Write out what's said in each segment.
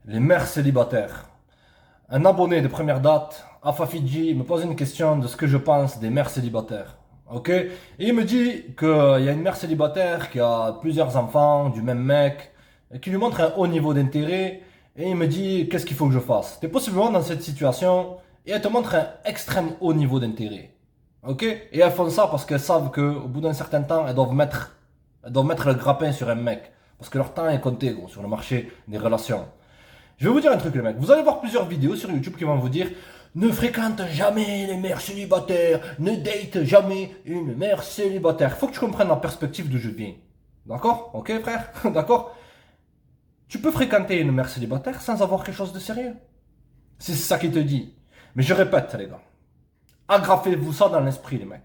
Les mères célibataires. Un abonné de première date, Afa Fidji, me pose une question de ce que je pense des mères célibataires. Ok? Et il me dit qu'il y a une mère célibataire qui a plusieurs enfants du même mec, et qui lui montre un haut niveau d'intérêt, et il me dit qu'est-ce qu'il faut que je fasse. T'es possiblement dans cette situation, et elle te montre un extrême haut niveau d'intérêt. Ok? Et elles font ça parce qu'elles savent qu'au bout d'un certain temps, elles doivent mettre le grappin sur un mec. Parce que leur temps est compté, gros, sur le marché des relations. Je vais vous dire un truc, les mecs. Vous allez voir plusieurs vidéos sur YouTube qui vont vous dire ne fréquente jamais les mères célibataires, ne date jamais une mère célibataire. Faut que tu comprennes la perspective d'où je viens. D'accord? Ok, frère? D'accord? Tu peux fréquenter une mère célibataire sans avoir quelque chose de sérieux. C'est ça qui te dit. Mais je répète, les gars. Agrafez-vous ça dans l'esprit, les mecs.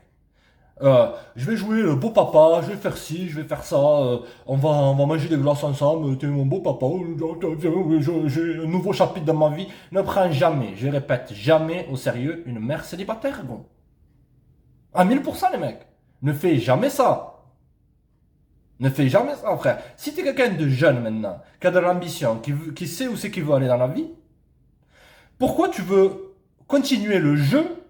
Je vais jouer le beau papa, je vais faire ci, je vais faire ça, on va manger des glaces ensemble, t'es mon beau papa, j'ai un nouveau chapitre dans ma vie. Ne prends jamais, je répète, jamais au sérieux une mère célibataire, bon. À 1000% les mecs. Ne fais jamais ça. Ne fais jamais ça, frère. Si t'es quelqu'un de jeune maintenant, qui a de l'ambition, qui sait où c'est qu'il veut aller dans la vie, pourquoi tu veux continuer le jeu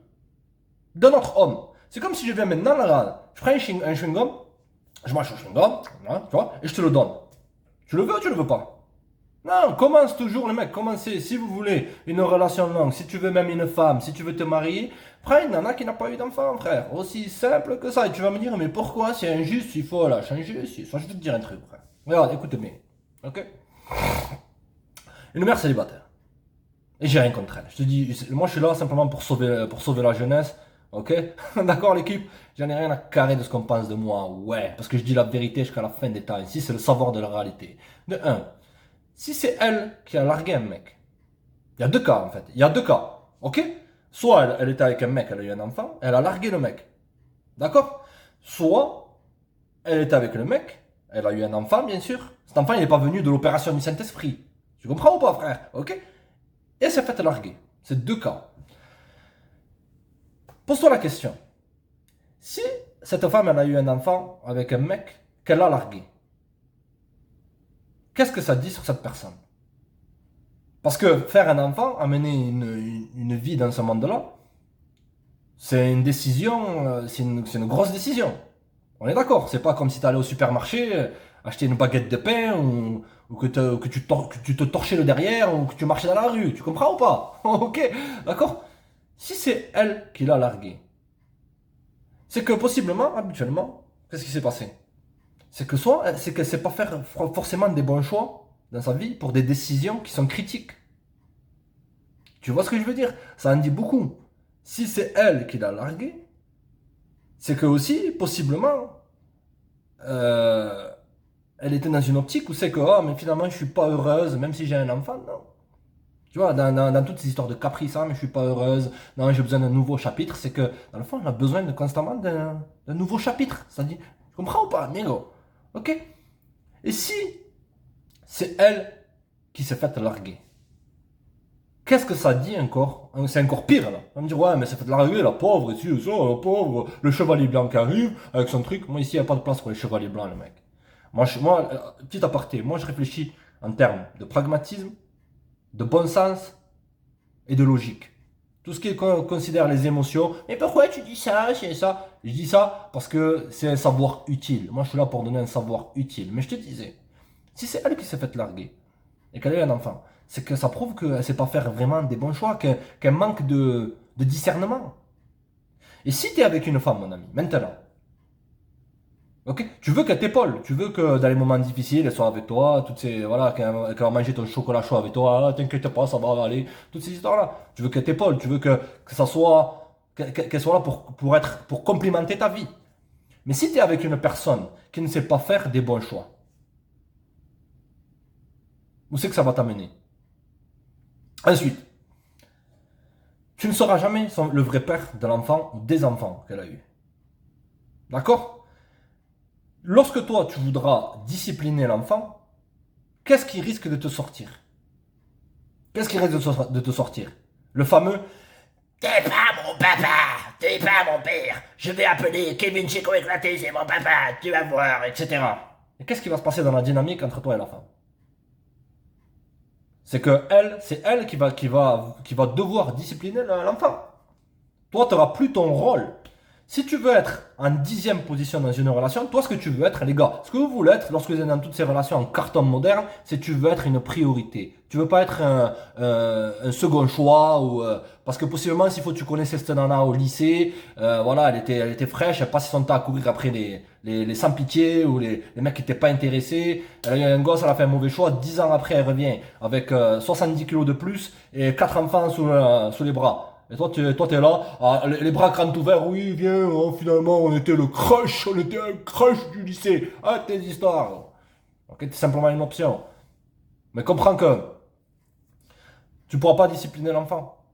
d'un autre homme? C'est comme si je viens maintenant, là, je prends un chewing-gum, je mange un chewing-gum, hein, tu vois, et je te le donne. Tu le veux ou tu le veux pas? Non, commence toujours, les mecs, commencez. Si vous voulez une relation longue, si tu veux même une femme, si tu veux te marier, prends une nana qui n'a pas eu d'enfant, frère. Aussi simple que ça. Et tu vas me dire, mais pourquoi c'est injuste, il faut la changer. Ça, je vais te dire un truc, frère. Regarde, écoute bien. Ok? Une mère célibataire. Et j'ai rien contre elle. Je te dis, moi je suis là simplement pour sauver la jeunesse. Ok? D'accord l'équipe? J'en ai rien à carrer de ce qu'on pense de moi. Ouais. Parce que je dis la vérité jusqu'à la fin des temps. Ici c'est le savoir de la réalité. De un. Si c'est elle qui a largué un mec. Il y a deux cas en fait. Il y a deux cas. Ok? Soit elle était avec un mec, elle a eu un enfant, elle a largué le mec. D'accord? Soit elle était avec le mec, elle a eu un enfant bien sûr. Cet enfant il n'est pas venu de l'opération du Saint-Esprit. Tu comprends ou pas frère? Ok? Et elle s'est fait larguer. C'est deux cas. Pose-toi la question. Si cette femme elle a eu un enfant avec un mec qu'elle a largué, qu'est-ce que ça dit sur cette personne? Parce que faire un enfant, amener une vie dans ce monde-là, c'est une décision, c'est une grosse décision. On est d'accord, c'est pas comme si tu allais au supermarché acheter une baguette de pain ou que tu te torchais le derrière ou que tu marchais dans la rue. Tu comprends ou pas? Ok, d'accord? Si c'est elle qui l'a largué, c'est que possiblement, habituellement, qu'est-ce qui s'est passé? C'est que soit, c'est qu'elle sait pas faire forcément des bons choix dans sa vie pour des décisions qui sont critiques. Tu vois ce que je veux dire? Ça en dit beaucoup. Si c'est elle qui l'a largué, c'est que aussi, possiblement, euh, elle était dans une optique où c'est que, oh, mais finalement, je suis pas heureuse, même si j'ai un enfant, non. Tu vois, dans toutes ces histoires de caprice, hein, mais je suis pas heureuse, non, j'ai besoin d'un nouveau chapitre, c'est que, dans le fond, on a besoin constamment d'un nouveau chapitre. Ça dit, tu comprends ou pas, amigo? Ok? Et si c'est elle qui s'est faite larguer, qu'est-ce que ça dit encore? C'est encore pire là. On va me dire, ouais, mais ça fait de larguer, la pauvre, ici, ça, la pauvre, le chevalier blanc qui arrive avec son truc. Moi, ici, il n'y a pas de place pour les chevaliers blancs, le mec. Petit aparté, moi, je réfléchis en termes de pragmatisme, de bon sens et de logique. Tout ce qui considère les émotions. Mais pourquoi tu dis ça, c'est ça? Je dis ça parce que c'est un savoir utile. Moi, je suis là pour donner un savoir utile. Mais je te disais, si c'est elle qui s'est fait larguer, et qu'elle a eu un enfant, c'est que ça prouve qu'elle ne sait pas faire vraiment des bons choix, qu'elle manque de discernement. Et si tu es avec une femme, mon ami, maintenant, ok, tu veux qu'elle t'épaule, tu veux que dans les moments difficiles, elle soit avec toi, voilà, qu'elle va manger ton chocolat chaud avec toi, ah, t'inquiète pas, ça va aller, toutes ces histoires-là. Tu veux qu'elle t'épaule, tu veux que ça soit, qu'elle soit là pour complimenter ta vie. Mais si tu es avec une personne qui ne sait pas faire des bons choix, où c'est que ça va t'amener? Ensuite, tu ne sauras jamais le vrai père de l'enfant ou des enfants qu'elle a eu. D'accord? Lorsque toi, tu voudras discipliner l'enfant, qu'est-ce qui risque de te sortir? Qu'est-ce qui risque de te sortir? Le fameux T'es pas mon papa, t'es pas mon père. Je vais appeler Kevin Chico éclaté, c'est mon papa, tu vas voir, etc. Et qu'est-ce qui va se passer dans la dynamique entre toi et la femme? C'est c'est elle qui va devoir discipliner l'enfant. Toi, tu n'auras plus ton rôle. Si tu veux être en 10e position dans une relation, toi, ce que tu veux être, les gars, ce que vous voulez être lorsque vous êtes dans toutes ces relations en carton moderne, c'est que tu veux être une priorité. Tu veux pas être un second choix ou parce que possiblement, s'il faut que tu connaissais cette nana au lycée, voilà, elle était fraîche, elle passait son temps à courir après les sans pitié ou les mecs qui n'étaient pas intéressés. Elle a eu un gosse, elle a fait un mauvais choix. 10 ans après, elle revient avec 70 kilos de plus et 4 enfants sous les bras. Et toi, t'es là, les bras grands ouverts, oui, viens, oh, finalement, on était on était un crush du lycée. Ah, tes histoires. Ok, c'est simplement une option. Mais comprends que tu pourras pas discipliner l'enfant.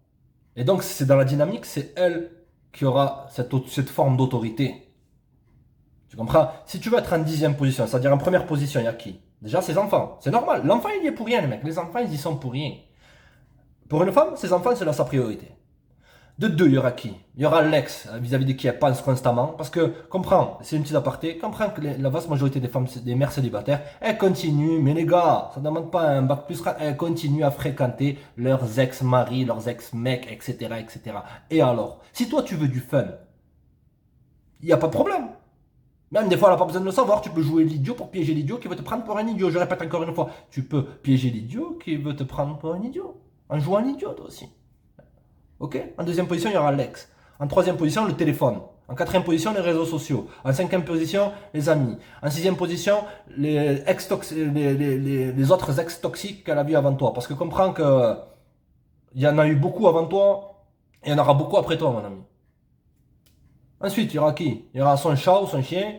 Et donc, c'est dans la dynamique, c'est elle qui aura cette forme d'autorité. Tu comprends? Si tu veux être en 10e position, c'est-à-dire en première position, il y a qui? Déjà, ses enfants. C'est normal. L'enfant, il y est pour rien, les mecs. Les enfants, ils y sont pour rien. Pour une femme, ses enfants, c'est là sa priorité. De deux, il y aura qui? Il y aura l'ex vis-à-vis de qui elle pense constamment. Parce que, comprends, c'est une petite aparté, comprends que la vaste majorité des femmes, des mères célibataires, elles continuent, mais les gars, ça ne demande pas un bac plus, elles continuent à fréquenter leurs ex-maris, leurs ex-mecs, etc., etc. Et alors, si toi tu veux du fun, il n'y a pas de problème. Même des fois, elle n'a pas besoin de le savoir. Tu peux jouer l'idiot pour piéger l'idiot qui veut te prendre pour un idiot. Je répète encore une fois, tu peux piéger l'idiot qui veut te prendre pour un idiot. En jouant un idiot, toi aussi. Ok? En deuxième position, il y aura l'ex. En troisième position, le téléphone. En quatrième position, les réseaux sociaux. En cinquième position, les amis. En sixième position, les autres ex toxiques qu'elle a vu avant toi. Parce que comprends que il y en a eu beaucoup avant toi et il y en aura beaucoup après toi, mon ami. Ensuite, il y aura qui? Il y aura son chat ou son chien.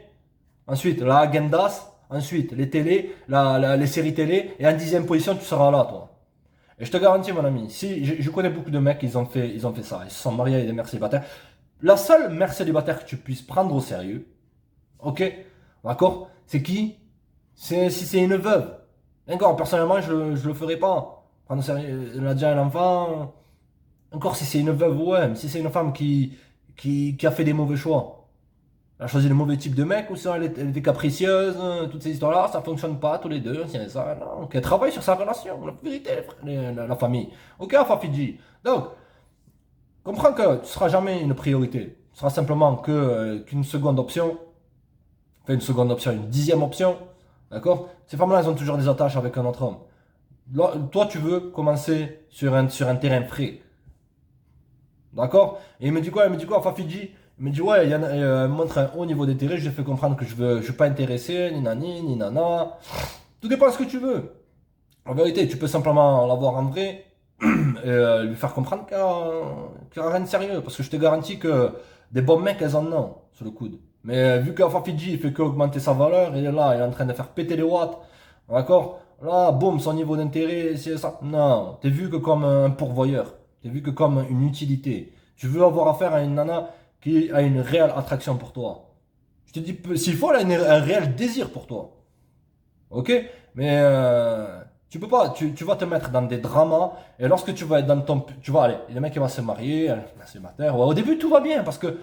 Ensuite, la agendas. Ensuite, les télés, les séries télé. Et en dixième position, tu seras là, toi. Et je te garantis, mon ami, si je connais beaucoup de mecs, ils ont fait ça. Ils se sont mariés avec des mères célibataires. La seule mère célibataire que tu puisses prendre au sérieux, ok, d'accord, c'est qui? Si c'est une veuve. Encore, personnellement, je le ferai pas. Prendre au sérieux, elle a déjà un enfant. Encore, si c'est une veuve, ouais, mais si c'est une femme qui a fait des mauvais choix. Elle a choisi le mauvais type de mec, ou sinon elle était capricieuse, toutes ces histoires-là, ça fonctionne pas, tous les deux, c'est ça, non. Ok, travaille sur sa relation, la vérité, la famille. Ok, Fafidji. Donc, comprends que tu seras jamais une priorité. Tu seras simplement qu'une seconde option, enfin une seconde option, une dixième option, d'accord? Ces femmes-là, elles ont toujours des attaches avec un autre homme. Là, toi, tu veux commencer sur un terrain frais. D'accord? Et il me dit quoi, Fafidji? Il me dit, ouais, elle me montre un haut niveau d'intérêt, je lui fais comprendre que je suis pas intéressé, ni nani, ni nana. Tout dépend de ce que tu veux. En vérité, tu peux simplement l'avoir en vrai et lui faire comprendre qu'il n'y a rien de sérieux. Parce que je te garantis que des bons mecs, elles en ont sur le coude. Mais vu que Fafidji, il fait qu'augmenter sa valeur, il est là, il est en train de faire péter les watts. D'accord? Là, boum, son niveau d'intérêt, c'est ça. Non, t'es vu que comme un pourvoyeur. T'es vu que comme une utilité. Tu veux avoir affaire à une nana qui a une réelle attraction pour toi. Je te dis, s'il faut, elle a un réel désir pour toi. Ok? Mais tu peux pas, tu vas te mettre dans des dramas, et lorsque tu vas être dans ton. Tu vas aller, le mec il va se marier, elle va se marier. Ouais, au début tout va bien, parce que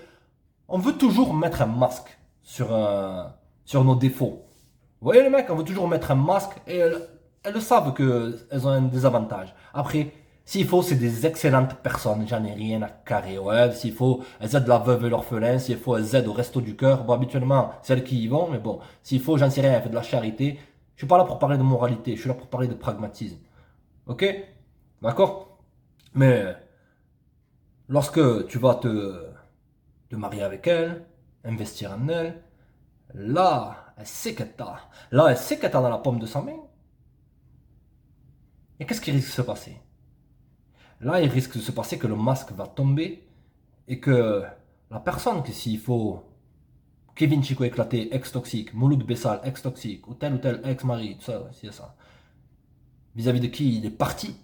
on veut toujours mettre un masque sur nos défauts. Vous voyez les mecs, on veut toujours mettre un masque, et elles le savent qu'elles ont un désavantage. Après, s'il faut, c'est des excellentes personnes, j'en ai rien à carrer. Ouais, s'il faut, elles aident la veuve et l'orphelin, s'il faut, elles aident au resto du cœur. Bon, habituellement, c'est elles qui y vont, mais bon, s'il faut, j'en sais rien, elles font de la charité. Je suis pas là pour parler de moralité, je suis là pour parler de pragmatisme. Ok? D'accord? Mais lorsque tu vas te marier avec elle, investir en elle, là, elle sait qu'elle t'a. Là, elle sait qu'elle t'a dans la paume de sa main. Et qu'est-ce qui risque de se passer? Là, il risque de se passer que le masque va tomber et que la personne que s'il faut Kevin Chico éclaté, ex-toxique, Mouloud Bessal, ex-toxique, ou tel ex-mari, tout ça, c'est ça. Vis-à-vis de qui il est parti,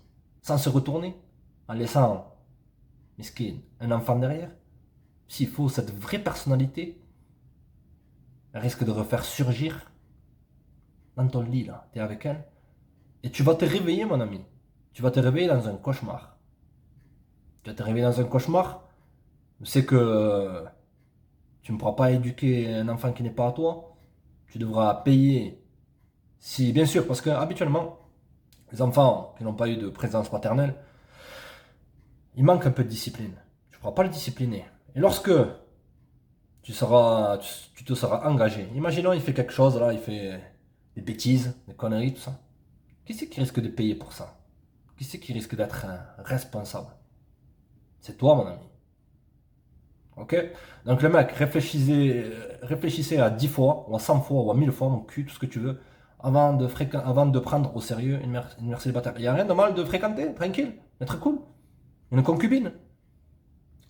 sans se retourner, en laissant, miskin, un enfant derrière. S'il faut cette vraie personnalité, elle risque de refaire surgir dans ton lit, là, t'es avec elle, et tu vas te réveiller, mon ami. Tu vas te réveiller dans un cauchemar. Tu vas te réveiller dans un cauchemar, c'est que tu ne pourras pas éduquer un enfant qui n'est pas à toi. Tu devras payer. Si, bien sûr, parce que habituellement, les enfants qui n'ont pas eu de présence paternelle, il manque un peu de discipline. Tu ne pourras pas le discipliner. Et lorsque tu te seras engagé, imaginons il fait quelque chose là, il fait des bêtises, des conneries, tout ça. Qui c'est qui risque de payer pour ça? Qui c'est qui risque d'être responsable? C'est toi, mon ami. Ok? Donc le mec, réfléchissez à 10 fois, ou à 100 fois, ou à 1000 fois, mon cul, tout ce que tu veux, avant de prendre au sérieux une mère célibataire. Il n'y a rien de mal de fréquenter, tranquille, être cool. Une concubine.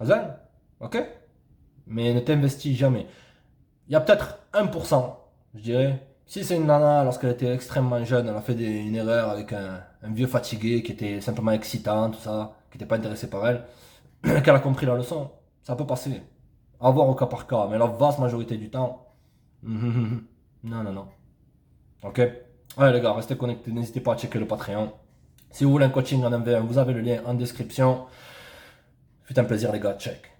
Azal, ok? Mais ne t'investis jamais. Il y a peut-être 1%, je dirais. Si c'est une nana, lorsqu'elle était extrêmement jeune, elle a fait une erreur avec un vieux fatigué qui était simplement excitant, tout ça, qui n'était pas intéressé par elle, qu'elle a compris la leçon, ça peut passer. À voir au cas par cas, mais la vaste majorité du temps, non, non, non. Ok? Allez les gars, restez connectés, n'hésitez pas à checker le Patreon. Si vous voulez un coaching en MVM, vous avez le lien en description. Fut un plaisir les gars, check.